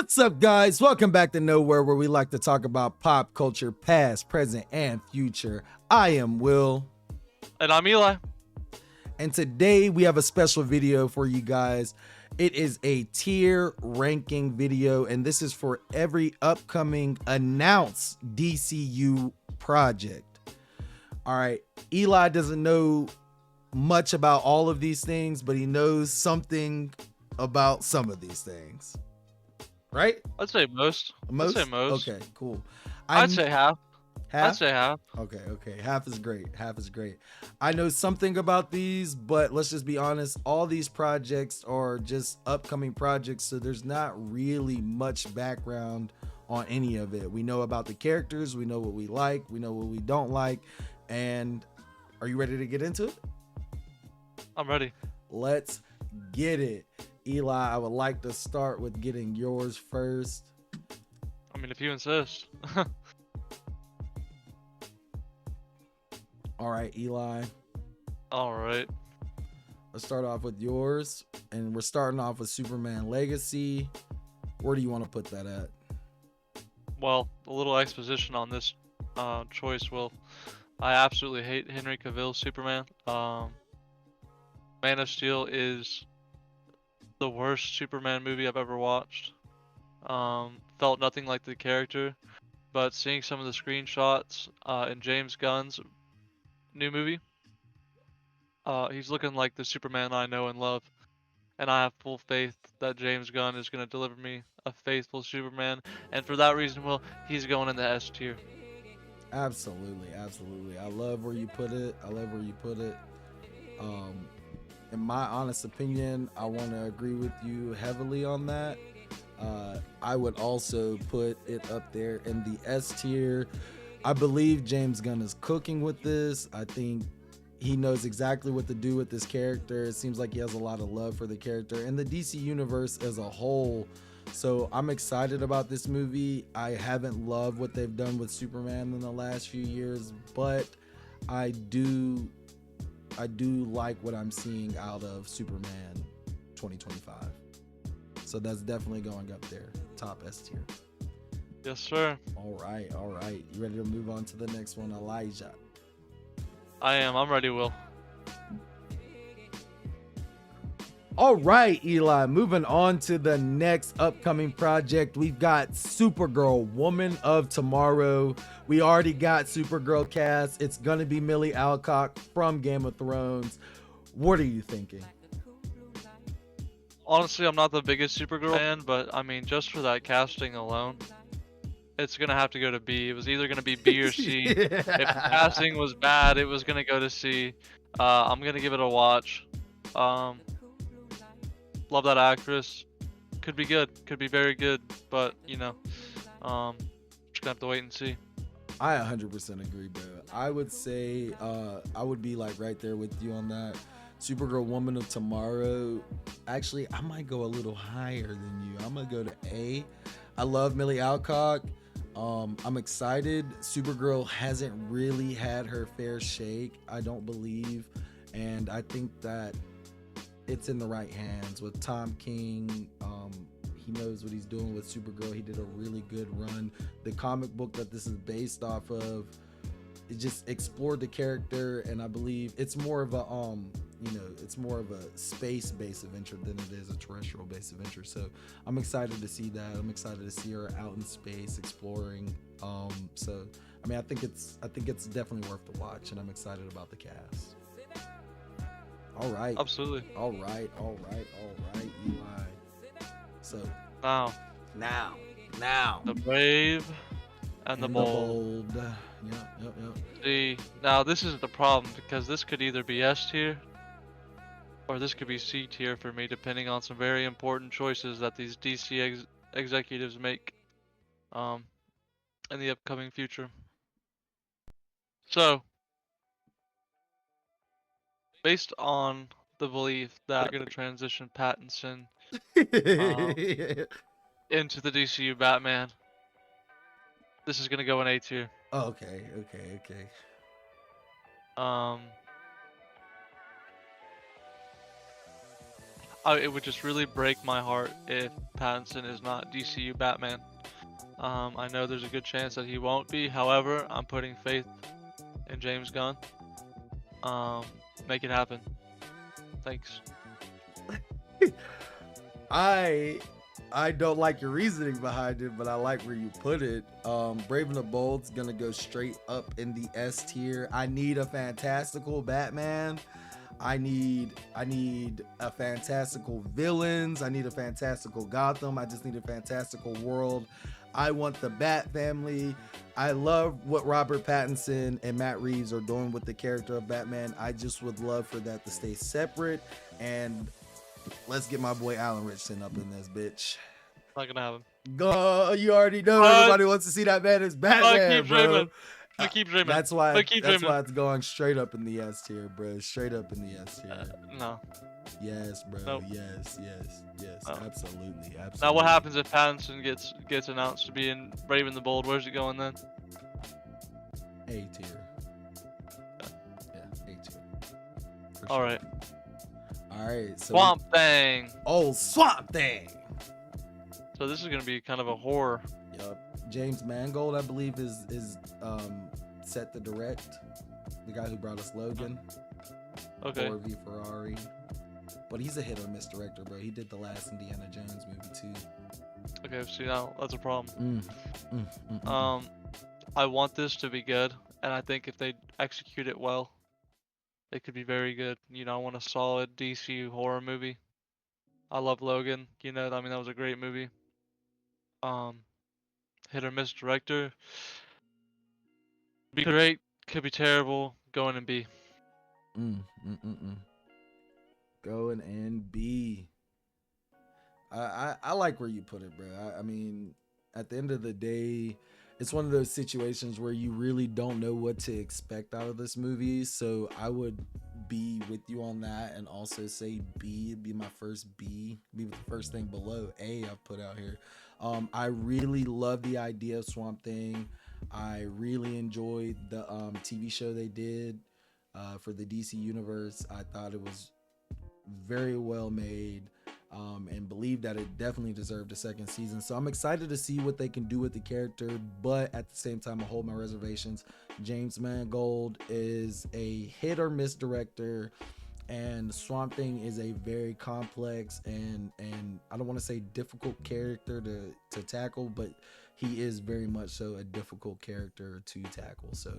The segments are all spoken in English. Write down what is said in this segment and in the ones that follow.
What's up, guys? Welcome back to KnoWhere, where we like to talk about pop culture, past, present, and future. I am Will. And I'm Eli. And today we have a special video for you guys. It is a tier ranking video, and this is for every upcoming announced DCU project. All right, Eli doesn't know much about all of these things, but he knows something about some of these things. Right? I'd say most. Most? I'd say most. Okay, cool. I'd say half. Half? I'd say half. Okay. Half is great. Half is great. I know something about these, but let's just be honest. All these projects are just upcoming projects, so there's not really much background on any of it. We know about the characters, we know what we like, we know what we don't like, and are you ready to get into it? I'm ready. Let's get it. Eli, I would like to start with getting yours first. I mean, if you insist. All right, Eli. All right. Let's start off with yours. And we're starting off with Superman Legacy. Where do you want to put that at? Well, a little exposition on this choice, Will. I absolutely hate Henry Cavill's Superman. Man of Steel is the worst Superman movie I've ever watched. Felt nothing like the character, but seeing some of the screenshots in James Gunn's new movie, he's looking like the Superman I know and love, and I have full faith that James Gunn is going to deliver me a faithful Superman, and for that reason, Will, he's going in the S tier. Absolutely. I love where you put it. In my honest opinion, I want to agree with you heavily on that. I would also put it up there in the S tier. I believe James Gunn is cooking with this. I think he knows exactly what to do with this character. It seems like he has a lot of love for the character and the DC universe as a whole. So I'm excited about this movie. I haven't loved what they've done with Superman in the last few years, but I do like what I'm seeing out of Superman 2025. So that's definitely going up there, top S tier. Yes, sir. All right. You ready to move on to the next one, Elijah? I am. I'm ready, Will. All right, Eli, moving on to the next upcoming project. We've got Supergirl, Woman of Tomorrow. We already got Supergirl cast. It's going to be Millie Alcock from Game of Thrones. What are you thinking? Honestly, I'm not the biggest Supergirl fan, but I mean, just for that casting alone, it's going to have to go to B. It was either going to be B or C. Yeah. If the casting was bad, it was going to go to C. I'm going to give it a watch. Love that actress. Could be good. Could be very good. But, you know, just going to have to wait and see. I 100% agree, bro. I would say I would be like right there with you on that. Supergirl, Woman of Tomorrow. Actually, I might go a little higher than you. I'm going to go to A. I love Millie Alcock. I'm excited. Supergirl hasn't really had her fair shake, I don't believe. And I think that it's in the right hands with Tom King. He knows what he's doing with Supergirl. He did a really good run. The comic book that this is based off of, it just explored the character, and I believe it's more of a it's more of a space-based adventure than it is a terrestrial-based adventure. So I'm excited to see that. I'm excited to see her out in space exploring. So I mean, I think it's definitely worth the watch, and I'm excited about the cast. All right. Absolutely. All right, Eli. So Now, the brave and the bold. Yep. See, now this is the problem, because this could either be S tier or this could be C tier for me, depending on some very important choices that these DC executives make in the upcoming future. So, based on the belief that they're going to transition Pattinson into the DCU Batman, this is going to go in A tier. Oh, okay. it would just really break my heart if Pattinson is not DCU Batman. I know there's a good chance that he won't be. However, I'm putting faith in James Gunn. Um, make it happen. Thanks. I don't like your reasoning behind it, but I like where you put it. Brave and the Bold's gonna go straight up in the S tier. I need a fantastical Batman. I need a fantastical villains. I need a fantastical Gotham. I just need a fantastical world. I want the Bat family. I love what Robert Pattinson and Matt Reeves are doing with the character of Batman. I just would love for that to stay separate. And let's get my boy Alan Richardson up in this bitch. Not gonna happen. Go, you already know everybody wants to see that man as Batman, keep bro. dreaming. I keep dreaming. That's why dreaming. it's going straight up in the S tier, bro. Straight up in the S tier. No. Yes, bro. Nope. Yes. No. Absolutely. Now what happens if Pattinson gets announced to be in Brave and the Bold? Where's it going then? A tier. Yeah, A tier. All right. All right. So Swamp Thing. Oh, Swamp Thing. So this is gonna be kind of a horror. Yup. James Mangold, I believe, is set to direct. The guy who brought us Logan. Okay. Ford v Ferrari. But he's a hit or miss director, bro. He did the last Indiana Jones movie too. Okay, see now that's a problem. I want this to be good, and I think if they execute it well, it could be very good. You know, I want a solid DCU horror movie. I love Logan. You know, I mean that was a great movie. Hit or miss director. Be great, could be terrible. Going and B. Going and B. I like where you put it, bro. I mean, at the end of the day, it's one of those situations where you really don't know what to expect out of this movie. So I would be with you on that, and also say B. It'd be my first B. Be the first thing below A I've put out here. I really love the idea of Swamp Thing. I really enjoyed the TV show they did for the DC universe. I thought it was very well made, and believe that it definitely deserved a second season. So I'm excited to see what they can do with the character, but at the same time I hold my reservations. James Mangold is a hit or miss director, and Swamp Thing is a very complex and I don't want to say difficult character to tackle, but he is very much so a difficult character to tackle. So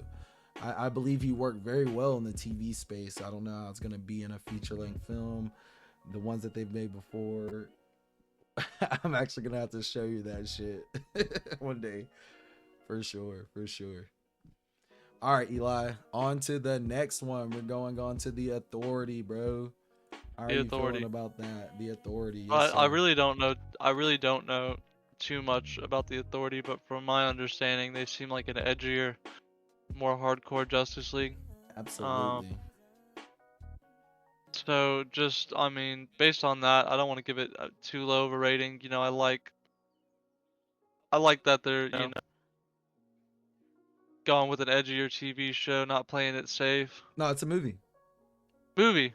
I believe he worked very well in the TV space. I don't know how it's going to be in a feature-length film. The ones that they've made before, I'm actually going to have to show you that shit one day. For sure. All right, Eli, on to the next one. We're going on to The Authority, bro. How are you feeling about that? The Authority. Yes, I really don't know. I really don't know too much about The Authority, but from my understanding, they seem like an edgier, more hardcore Justice League. Absolutely. So just, I mean, based on that, I don't want to give it too low of a rating. You know, I like that they're, you know, going with an edgier TV show, not playing it safe. No, it's a movie. Movie.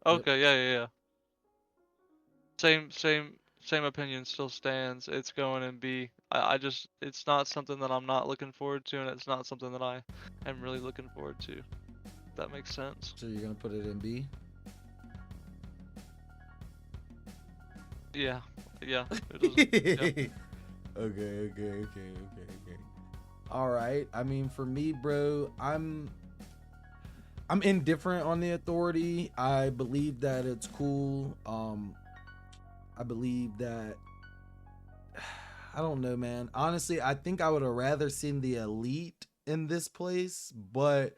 Okay, Yep. yeah. Same opinion still stands. It's going in B. I just, it's not something that I'm not looking forward to, and it's not something that I am really looking forward to. If that makes sense. So you're gonna put it in B? Yeah. It Yeah. Okay. All right. I mean, for me, bro, I'm indifferent on The Authority. I believe that it's cool. I believe that, I don't know, man. Honestly, I think I would have rather seen the Elite in this place, but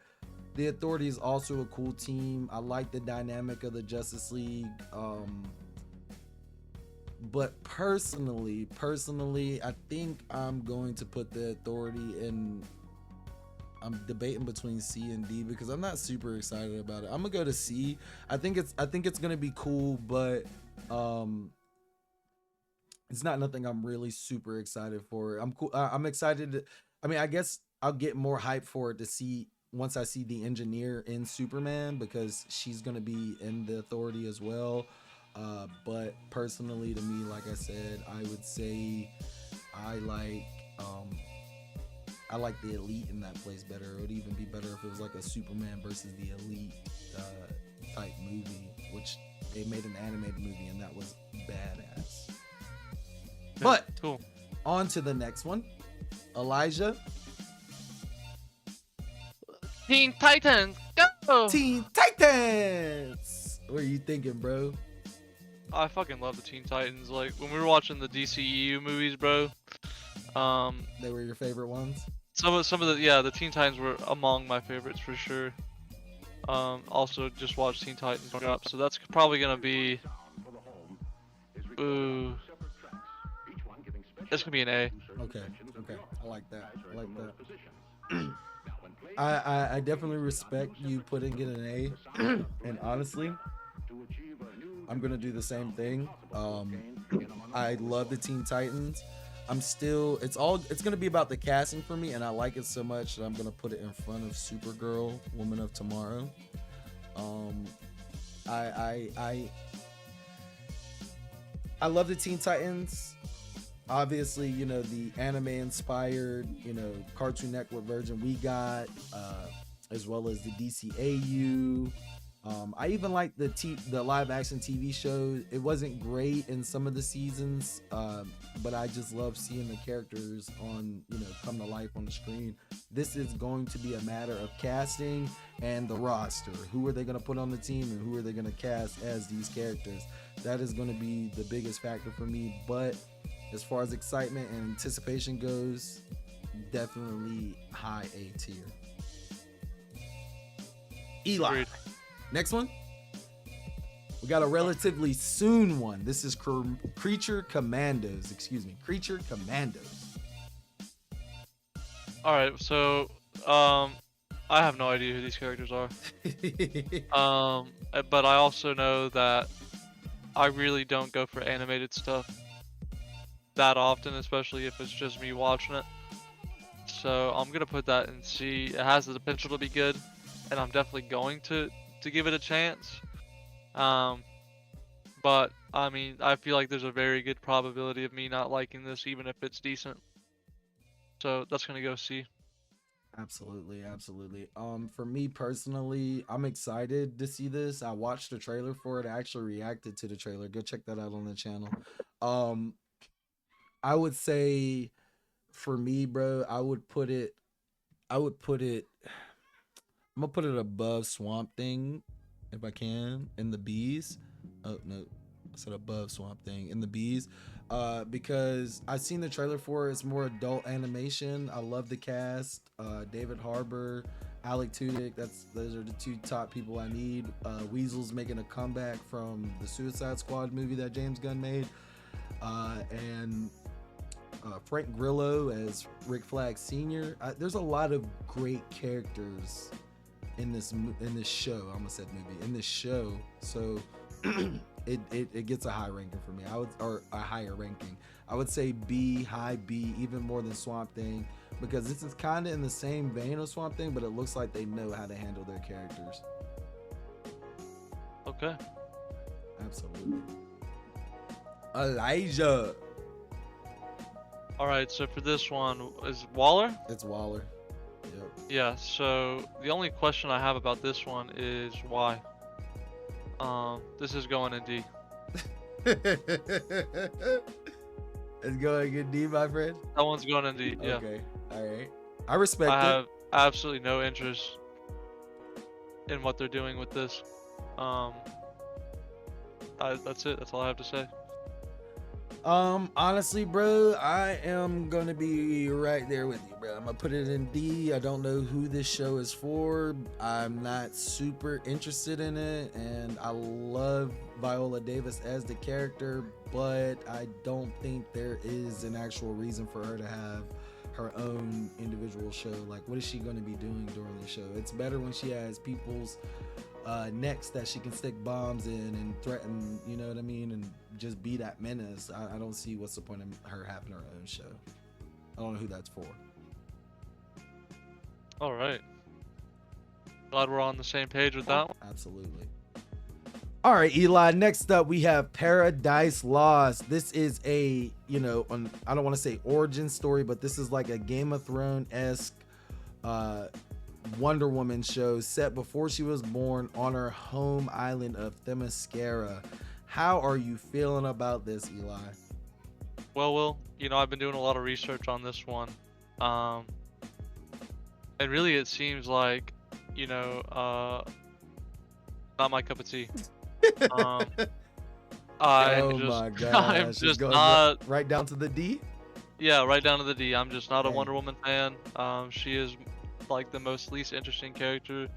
The Authority is also a cool team. I like the dynamic of the Justice League. But personally, I think I'm going to put The Authority in. I'm debating between C and D because I'm not super excited about it. I'm gonna go to C. I think it's gonna be cool, but it's not nothing I'm really super excited for. I'm cool. I'm excited. I mean, I guess I'll get more hype for it to see once I see the Engineer in Superman, because she's gonna be in The Authority as well. But personally, to me, like I said, I would say I like um, I like the Elite in that place better. It would even be better if it was like a Superman versus the Elite type movie, which they made an animated movie and that was badass. Okay, But cool. on to the next one, Elijah. Teen Titans, go! Teen Titans. What are you thinking, bro? I fucking love the Teen Titans. Like when we were watching the DCU movies, bro. They were your favorite ones? Some of the Teen Titans were among my favorites for sure. Also just watched Teen Titans growing up, so that's probably gonna be. Ooh, that's gonna be an A. Okay, okay. I like that. I like that. I definitely respect you putting it an A. And honestly, I'm gonna do the same thing. I love the Teen Titans. It's gonna be about the casting for me, and I like it so much that I'm gonna put it in front of Supergirl, Woman of Tomorrow. Um, I love the Teen Titans. Obviously, you know, the anime inspired, you know, Cartoon Network version we got, as well as the DCAU. I even like the live action TV show. It wasn't great in some of the seasons, but I just love seeing the characters come to life on the screen. This is going to be a matter of casting and the roster. Who are they going to put on the team and who are they going to cast as these characters? That is going to be the biggest factor for me. But as far as excitement and anticipation goes, definitely high A tier. Eli. Agreed. Next one. We got a relatively soon one. This is Creature Commandos. Creature Commandos. All right, so I have no idea who these characters are. But I also know that I really don't go for animated stuff that often, especially if it's just me watching it. So I'm gonna put that in C. It has the potential to be good, and I'm definitely going to give it a chance. But I mean, I feel like there's a very good probability of me not liking this, even if it's decent. So that's gonna go C. Absolutely, absolutely. For me personally, I'm excited to see this. I watched the trailer for it. I actually reacted to the trailer. Go check that out on the channel. I would say for me, bro, I'm gonna put it above Swamp Thing if I can in the bees. Oh no, I said above Swamp Thing in the bees. Because I've seen the trailer for it. It's more adult animation. I love the cast. David Harbour, Alec Tudyk. Those are the two top people I need. Weasel's making a comeback from the Suicide Squad movie that James Gunn made, and Frank Grillo as Rick Flag Sr. There's a lot of great characters in this show. I almost said movie, in this show. So it gets a high ranking for me. Or a higher ranking. I would say B, high B, even more than Swamp Thing, because this is kind of in the same vein of Swamp Thing, but it looks like they know how to handle their characters. Okay. Absolutely. Elijah. All right. So for this one, is Waller? It's Waller. Yep. Yeah. So the only question I have about this one is why. This is going in D. It's going in D, my friend. That one's going in D. Yeah. Okay. All right. I respect I it. have absolutely no interest in what they're doing with this. That's it. That's all I have to say. Honestly, bro, I am gonna be right there with you, bro. I'm gonna put it in D. I don't know who this show is for. I'm not super interested in it, and I love Viola Davis as the character, but I don't think there is an actual reason for her to have her own individual show. Like, what is she gonna be doing during the show? It's better when she has people's necks that she can stick bombs in and threaten, you know what I mean, and just be that menace. I don't see what's the point of her having her own show. I don't know who that's for. All right. Glad we're on the same page with that one. Absolutely. All right, Eli. Next up, we have Paradise Lost. This is a, I don't want to say origin story, but this is like a Game of Thrones esque uh, Wonder Woman show set before she was born on her home island of Themyscira. How are you feeling about this, Eli? Well, Will, I've been doing a lot of research on this one. Um, and really it seems like, you know, uh, not my cup of tea. Um, I Oh just, my I'm gosh, it's just going not, right down to the D. yeah, right down to the D. I'm just not a Dang. Wonder Woman fan. She is like the most least interesting character,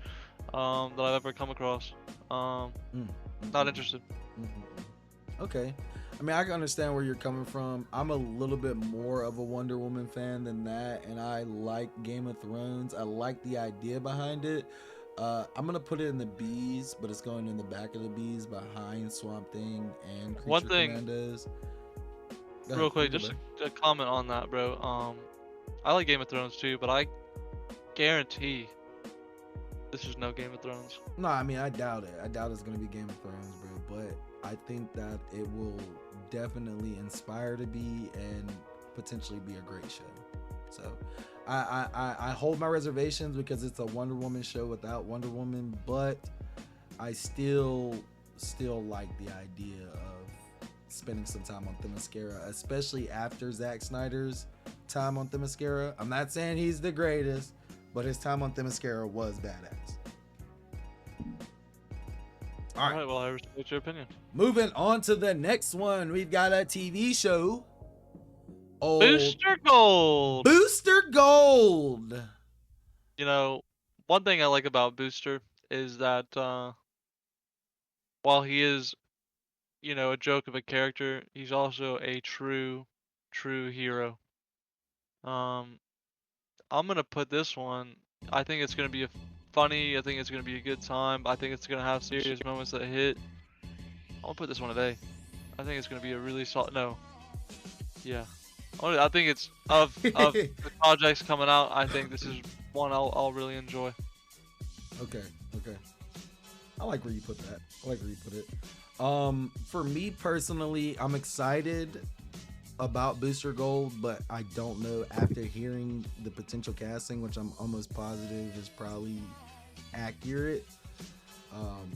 that I've ever come across. Um, Mm, mm, not mm, interested. mm, mm. Okay. I mean, I can understand where you're coming from. I'm a little bit more of a Wonder Woman fan than that, and I like Game of Thrones. I like the idea behind it. I'm gonna put it in the B's, but it's going in the back of the B's behind Swamp Thing and One Creature thing, Commandos. Go ahead, real you quick, go, just bro. a comment on that, bro. I like Game of Thrones too, but I guarantee this is no Game of Thrones. No, I mean, I doubt it. I doubt it's gonna be Game of Thrones, bro. But I think that it will definitely inspire to be and potentially be a great show. So, I hold my reservations because it's a Wonder Woman show without Wonder Woman, but I still like the idea of spending some time on Themyscira, especially after Zack Snyder's time on Themyscira. I'm not saying he's the greatest, but his time on Themyscira was badass. All All right. right, well, I respect your opinion. Moving on to the next one, we've got a TV show. Old Booster Gold. Booster Gold. You know, one thing I like about Booster is that while he is, a joke of a character, he's also a true hero. Um, I'm gonna put this one. I think it's gonna be funny. I think it's gonna be a good time. I think it's gonna have serious moments that hit. I'm gonna put this one at A. I think it's gonna be a really solid. No, yeah. I think it's of Okay, the projects coming out. I think this is one I'll really enjoy. okay. I like where you put that. I like where you put it. For me personally, I'm excited about Booster Gold, but I don't know after hearing the potential casting, which I'm almost positive is probably accurate. Um,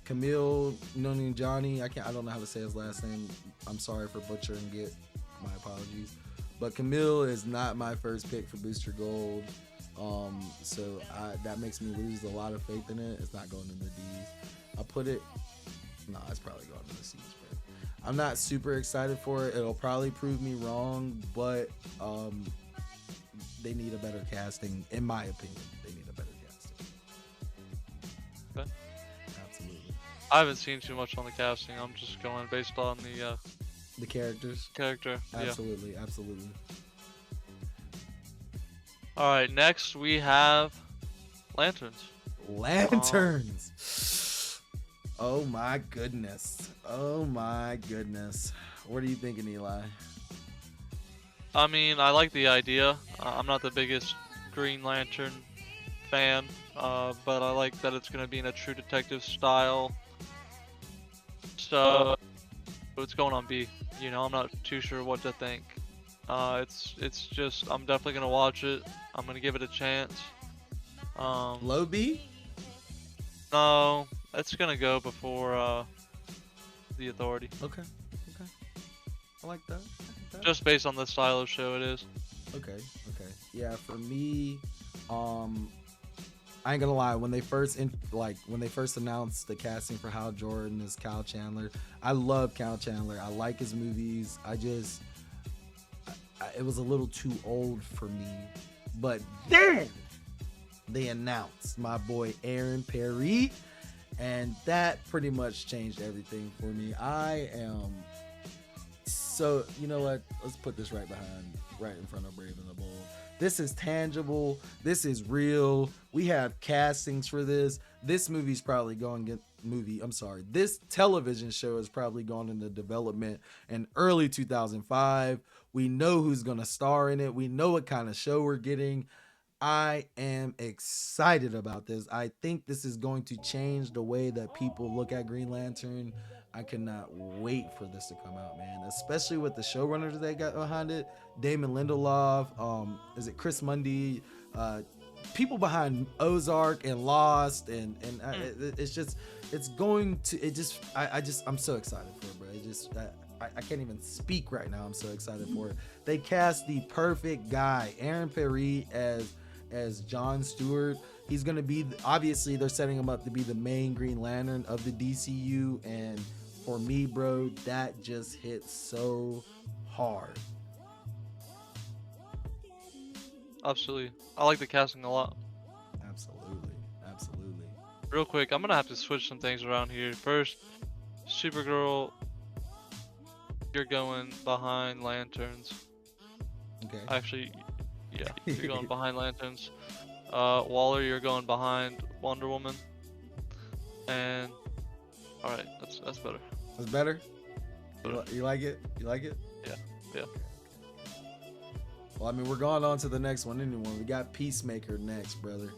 Camille Noni Johnny, I don't know how to say his last name. I'm sorry for butchering it. My apologies. But Camille is not my first pick for Booster Gold. So that makes me lose a lot of faith in it. It's not going in the D's. I put it. No, it's probably going to the C's. But I'm not super excited for it. It'll probably prove me wrong, but they need a better casting, in my opinion. They need a better casting. Okay. Absolutely. I haven't seen too much on the casting. I'm just going based on the The characters. character. Yeah. Absolutely. All right. Next we have lanterns. Lanterns. Oh my goodness. What are you thinking, Eli? I mean, I like the idea. I'm not the biggest Green Lantern fan, but I like that it's gonna be in a True Detective style. So it's going on B. I'm not too sure what to think. It's just I'm definitely gonna watch it. I'm gonna give it a chance. Low B? No, it's gonna go before the Authority. Okay. I like that. Just based on the style of show it is. Okay. Yeah, for me, I ain't gonna lie. When they first announced the casting for Hal Jordan as Kyle Chandler, I love Kyle Chandler. I like his movies. It was a little too old for me. But then they announced my boy Aaron Perry, and that pretty much changed everything for me. I am so, you know what? Let's put this right in front of Brave and the Bold. This is tangible. This is real. We have castings for this. This movie's probably going This television show is probably gone into development in early 2005. We know who's going to star in it. We know what kind of show we're getting. I am excited about this. I think this is going to change the way that people look at Green Lantern. I cannot wait for this to come out, man. Especially with the showrunners they got behind it, Damon Lindelof. Is it Chris Mundy? Uh, People behind Ozark and Lost, Mm. it's just, it's going to, it just, I just, I'm so excited for it, bro. It just, I can't even speak right now. I'm so excited for it. They cast the perfect guy, Aaron Perry as John Stewart. He's gonna be, obviously they're setting him up to be the main Green Lantern of the DCU, and for me, bro, that just hits so hard. Absolutely. I like the casting a lot. Absolutely, absolutely. Real quick, I'm gonna have to switch some things around here. First, Supergirl, you're going behind Lanterns. Okay. Actually, yeah, you're going behind Lanterns. Waller, you're going behind Wonder Woman. And all right, that's better. That's better. Better. You like it? You like it? Yeah, yeah. Well, I mean, we're going on to the next one anyway. We got Peacemaker next, brother.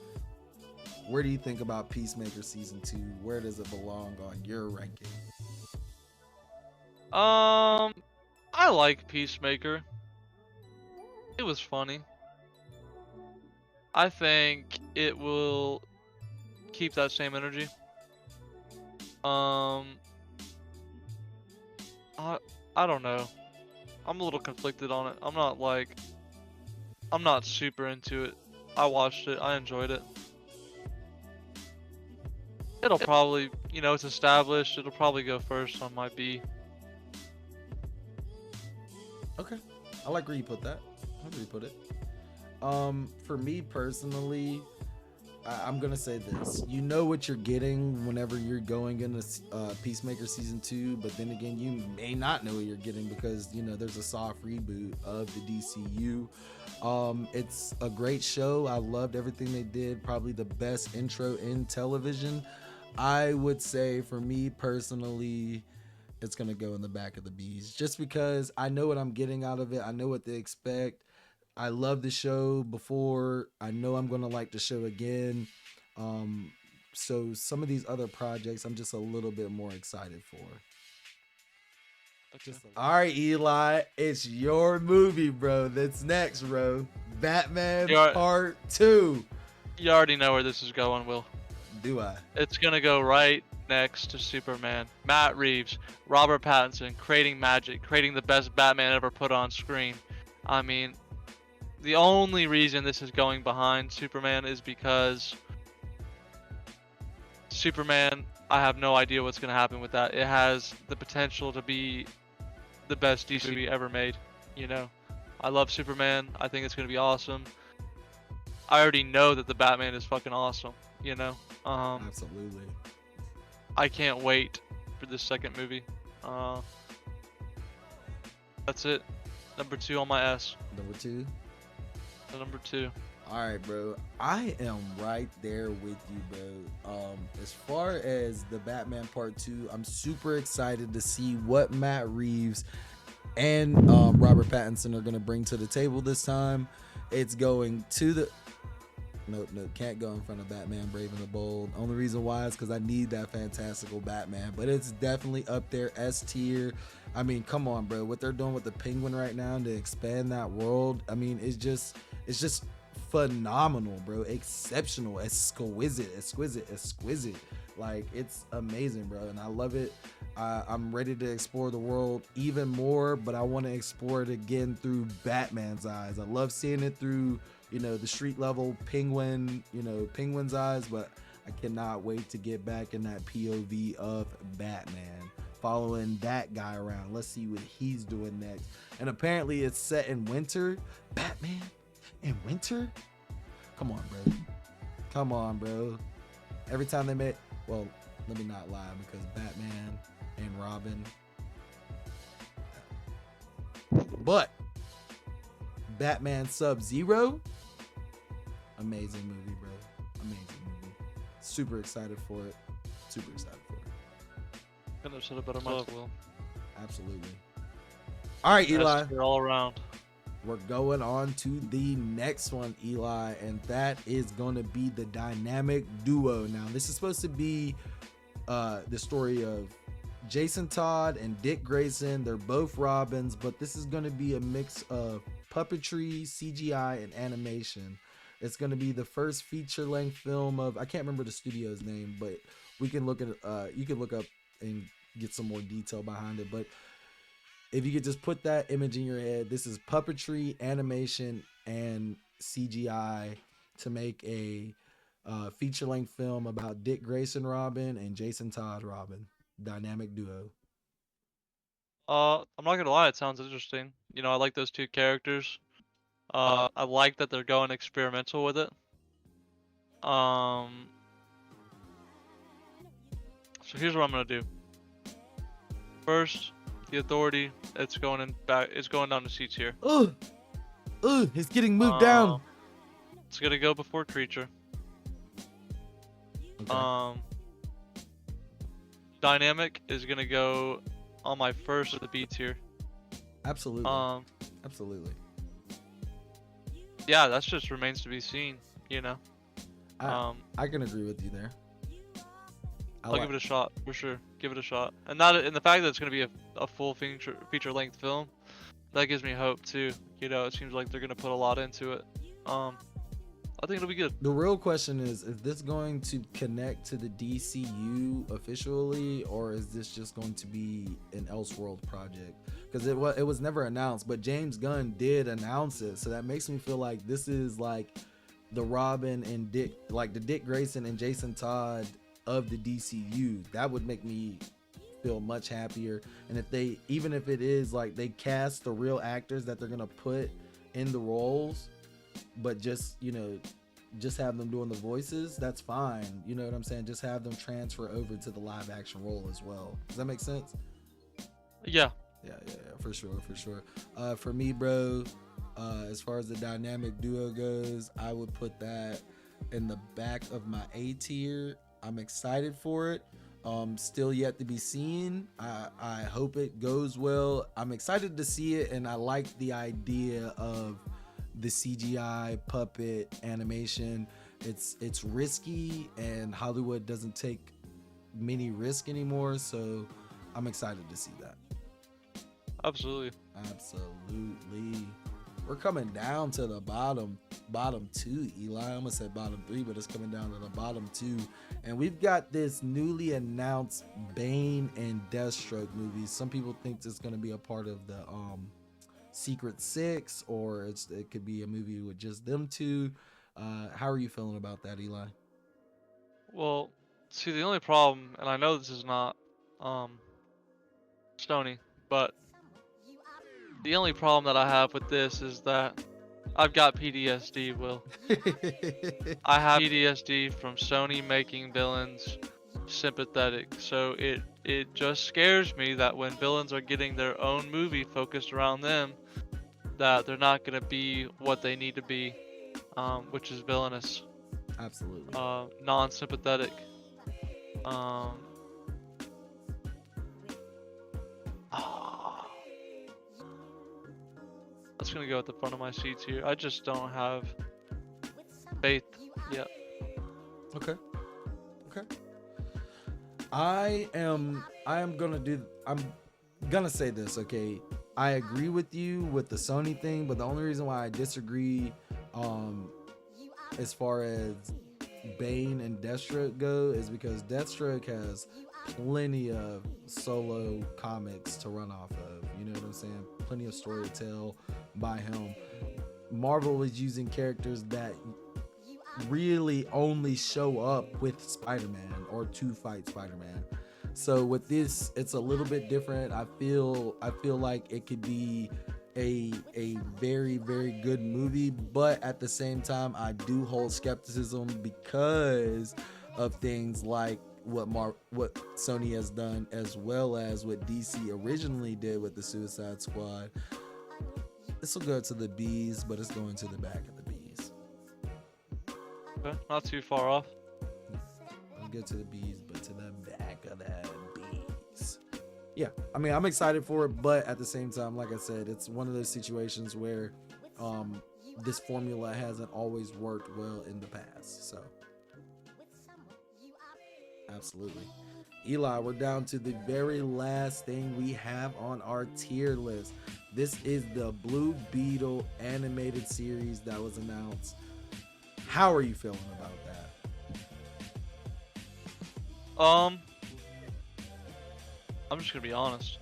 Where do you think about Peacemaker season 2? Where does it belong on your ranking? I like Peacemaker. It was funny. I think it will keep that same energy. Um, I don't know. I'm a little conflicted on it. I'm not super into it. I watched it. I enjoyed it. It'll probably, it's established. It'll probably go first on my B. Okay, I like where you put that. I like where you put it. For me personally, I'm gonna say this. You know what you're getting whenever you're going into Peacemaker season 2, but then again, you may not know what you're getting because there's a soft reboot of the DCU. It's a great show. I loved everything they did. Probably the best intro in television. I would say for me personally, it's gonna go in the back of the B's just because I know what I'm getting out of it. I know what to expect. I love the show before. I know I'm gonna like the show again. Um, so some of these other projects, I'm just a little bit more excited for. Okay. All right, Eli, it's your movie, bro. That's next, bro. Batman You, are, Part 2. you already know where this is going, Will. Do I? It's gonna go right next to Superman. Matt Reeves, Robert Pattinson, creating magic, creating the best Batman ever put on screen. I mean, the only reason this is going behind Superman is because Superman, I have no idea what's going to happen with that. It has the potential to be the best DC movie ever made. I love Superman. I think it's going to be awesome. I already know that the Batman is fucking awesome. Absolutely. I can't wait for this second movie. That's it. Number 2 on my S. Number 2. Number 2. All right, bro. I am right there with you, bro. As far as the Batman Part 2, I'm super excited to see what Matt Reeves and Robert Pattinson are gonna bring to the table this time. It's going to the Nope, can't go in front of Batman Brave and the Bold. Only reason why is because I need that fantastical Batman, but it's definitely up there, S tier. I mean, come on, bro. What they're doing with the Penguin right now to expand that world, I mean, it's just phenomenal, bro. Exceptional, exquisite. Like, it's amazing, bro, and I love it. I'm ready to explore the world even more, but I want to explore it again through Batman's eyes. I love seeing it through the street level Penguin's eyes, but I cannot wait to get back in that POV of Batman, following that guy around. Let's see what he's doing next. And apparently it's set in winter. Batman in winter? Come on, bro. Every time they met, well, let me not lie, because Batman and Robin, but Batman Sub-Zero, amazing movie, bro. Amazing movie. Super excited for it. Couldn't have said it better myself, Will. Absolutely. All right, Eli. All around. we're going on to the next one, Eli, and that is going to be the dynamic duo. Now, this is supposed to be the story of Jason Todd and Dick Grayson. They're both Robins, but this is going to be a mix of puppetry, CGI, and animation. It's going to be the first feature-length film of, I can't remember the studio's name, but we can look at you can look up and get some more detail behind it. But if you could just put that image in your head, this is puppetry, animation, and CGI to make a feature-length film about Dick Grayson Robin and Jason Todd Robin, dynamic duo. I'm not gonna lie, it sounds interesting. You know, I like those two characters. I like that they're going experimental with it. Um, so here's what I'm gonna do. First, the Authority. It's going in back. It's going down to C tier. Ugh, it's getting moved down. It's gonna go before Creature. Okay. Dynamic is gonna go on my first of the B tier. Absolutely. Absolutely. Yeah, that's just remains to be seen. You know. I can agree with you there. I'll give it a shot for sure. Give it a shot, and the fact that it's gonna be a full feature length film, that gives me hope too. You know, it seems like they're gonna put a lot into it. I think it'll be good. The real question is this going to connect to the DCU officially, or is this just going to be an Elseworld project? Because it was never announced, but James Gunn did announce it, so that makes me feel like this is like the Robin and Dick, like the Dick Grayson and Jason Todd of the DCU. That would make me feel much happier. And even if it is like they cast the real actors that they're gonna put in the roles, but just have them doing the voices, that's fine. You know what I'm saying? Just have them transfer over to the live action role as well. Does that make sense? Yeah. Yeah, for sure. For me, bro, as far as the dynamic duo goes, I would put that in the back of my A tier. I'm excited for it. Still yet to be seen. I hope it goes well. I'm excited to see it, and I like the idea of the CGI puppet animation. It's risky, and Hollywood doesn't take many risks anymore, so I'm excited to see that. Absolutely. We're coming down to the bottom two, Eli. I almost said bottom three, but it's coming down to the bottom two. And we've got this newly announced Bane and Deathstroke movie. Some people think it's going to be a part of the Secret Six, or it could be a movie with just them two. How are you feeling about that, Eli? Well, see, the only problem, and I know this is not Stony, but the only problem that I have with this is that I've got PTSD, Will. I have PTSD from Sony making villains sympathetic, so it just scares me that when villains are getting their own movie focused around them, that they're not going to be what they need to be, which is villainous. Absolutely. Non-sympathetic. That's gonna go at the front of my seats here. I just don't have faith yet. Okay. I'm gonna say this, okay? I agree with you with the Sony thing, but the only reason why I disagree as far as Bane and Deathstroke go is because Deathstroke has plenty of solo comics to run off of. You know what I'm saying? Plenty of story to tell by him. Marvel is using characters that really only show up with Spider-Man or to fight Spider-Man. So with this, it's a little bit different. I feel like it could be a very, very good movie, but at the same time, I do hold skepticism because of things like what Sony has done, as well as what DC originally did with the Suicide Squad. This will go to the B's, but it's going to the back of the B's. Okay, not too far off. I'll get to the B's, but to the back of the B's. Yeah, I mean, I'm excited for it, but at the same time, like I said, it's one of those situations where um, this formula hasn't always worked well in the past. So, absolutely. Eli, we're down to the very last thing we have on our tier list. This is the Blue Beetle animated series that was announced. How are you feeling about that? Um, I'm just gonna be honest.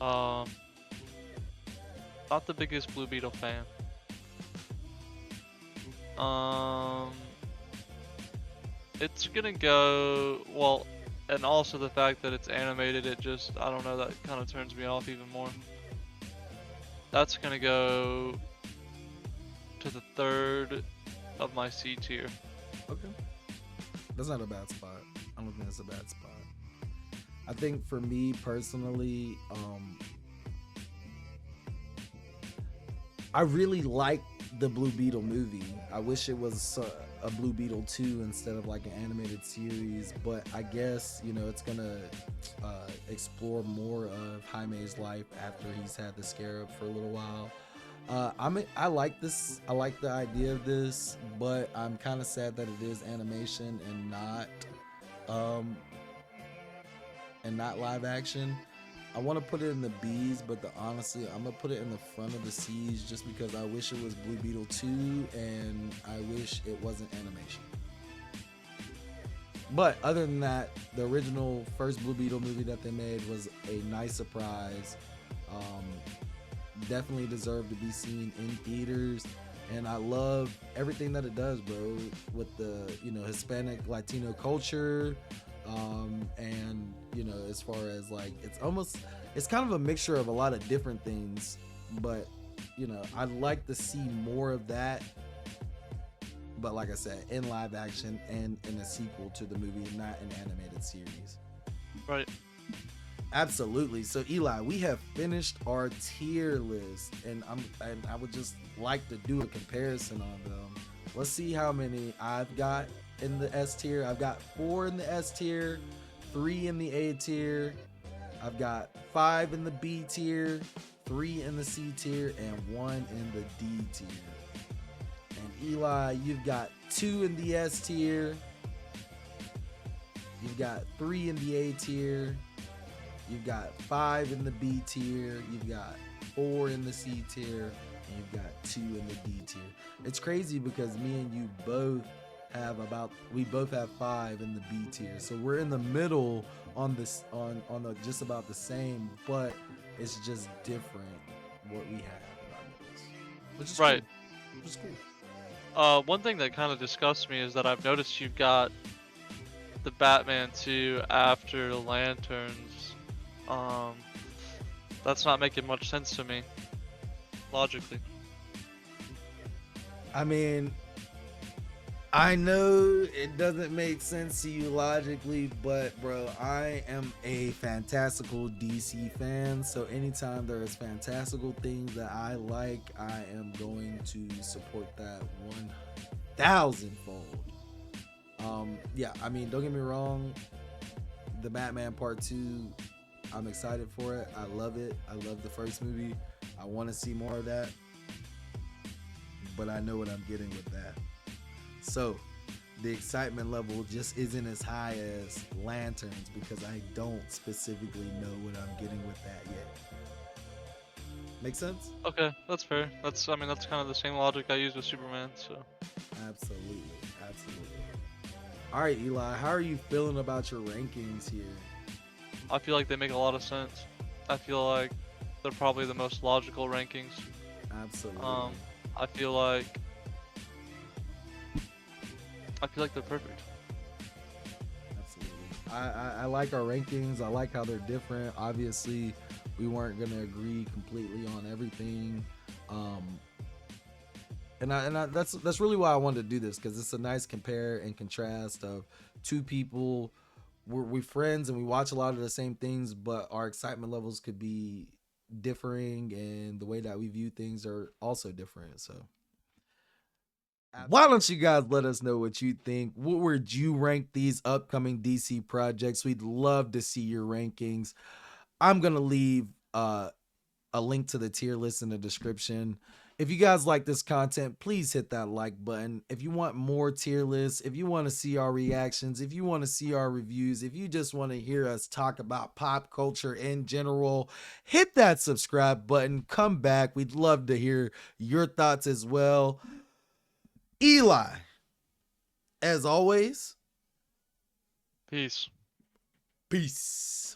Um, not the biggest Blue Beetle fan. Um, it's gonna go well, and also the fact that it's animated, it just I don't know, that kind of turns me off even more. That's gonna go to the third of my C tier. Okay. That's not a bad spot. I don't think that's a bad spot. I think for me personally, I really like the Blue Beetle movie. I wish it was a Blue Beetle 2 instead of like an animated series, but I guess, it's going to explore more of Jaime's life after he's had the scarab for a little while. I like this. I like the idea of this, but I'm kind of sad that it is animation um, and not live action. I want to put it in the B's, but honestly, I'm gonna put it in the front of the C's just because I wish it was Blue Beetle 2 and I wish it wasn't animation. But other than that, the original first Blue Beetle movie that they made was a nice surprise. Um, Definitely deserved to be seen in theaters, and I love everything that it does, bro. With the Hispanic Latino culture, and as far as like it's kind of a mixture of a lot of different things, but I'd like to see more of that. But like I said, in live action and in a sequel to the movie, not an animated series. Right. Absolutely. So Eli, we have finished our tier list, and I would just like to do a comparison on them. Let's see how many I've got in the S tier. I've got 4 in the S tier, 3 in the A tier. I've got 5 in the B tier, 3 in the C tier, and 1 in the D tier. And Eli, you've got 2 in the S tier. You've got 3 in the A tier. You've got 5 in the B tier. You've got 4 in the C tier. And you've got 2 in the D tier. It's crazy because me and you both we both have 5 in the B tier. So we're in the middle on this on the just about the same, but it's just different what we have in our middles. Which is Right. cool. Which is cool. One thing that kind of disgusts me is that I've noticed you've got the Batman 2 after Lanterns. Um, that's not making much sense to me, logically. I mean, I know it doesn't make sense to you logically, but bro, I am a fantastical DC fan, so anytime there is fantastical things that I like, I am going to support that 1,000 fold. Yeah, I mean, don't get me wrong, the Batman Part 2, I'm excited for it. I love it. I love the first movie. I want to see more of that, but I know what I'm getting with that. So the excitement level just isn't as high as Lanterns because I don't specifically know what I'm getting with that yet. Make sense? Okay, that's fair. I mean, that's kind of the same logic I use with Superman, so. Absolutely. Absolutely. All right, Eli, how are you feeling about your rankings here? I feel like they make a lot of sense. I feel like they're probably the most logical rankings. Absolutely. Um, I feel like they're perfect. Absolutely. I like our rankings. I like how they're different. Obviously, we weren't going to agree completely on everything. That's really why I wanted to do this, because it's a nice compare and contrast of two people. We friends and we watch a lot of the same things, but our excitement levels could be differing, and the way that we view things are also different. So why don't you guys let us know what you think? What would you rank these upcoming DC projects? We'd love to see your rankings. I'm gonna leave a link to the tier list in the description. If you guys like this content, please hit that like button. If you want more tier lists, if you want to see our reactions, if you want to see our reviews, if you just want to hear us talk about pop culture in general, hit that subscribe button. Come back. We'd love to hear your thoughts as well. Eli, as always, Peace. peace.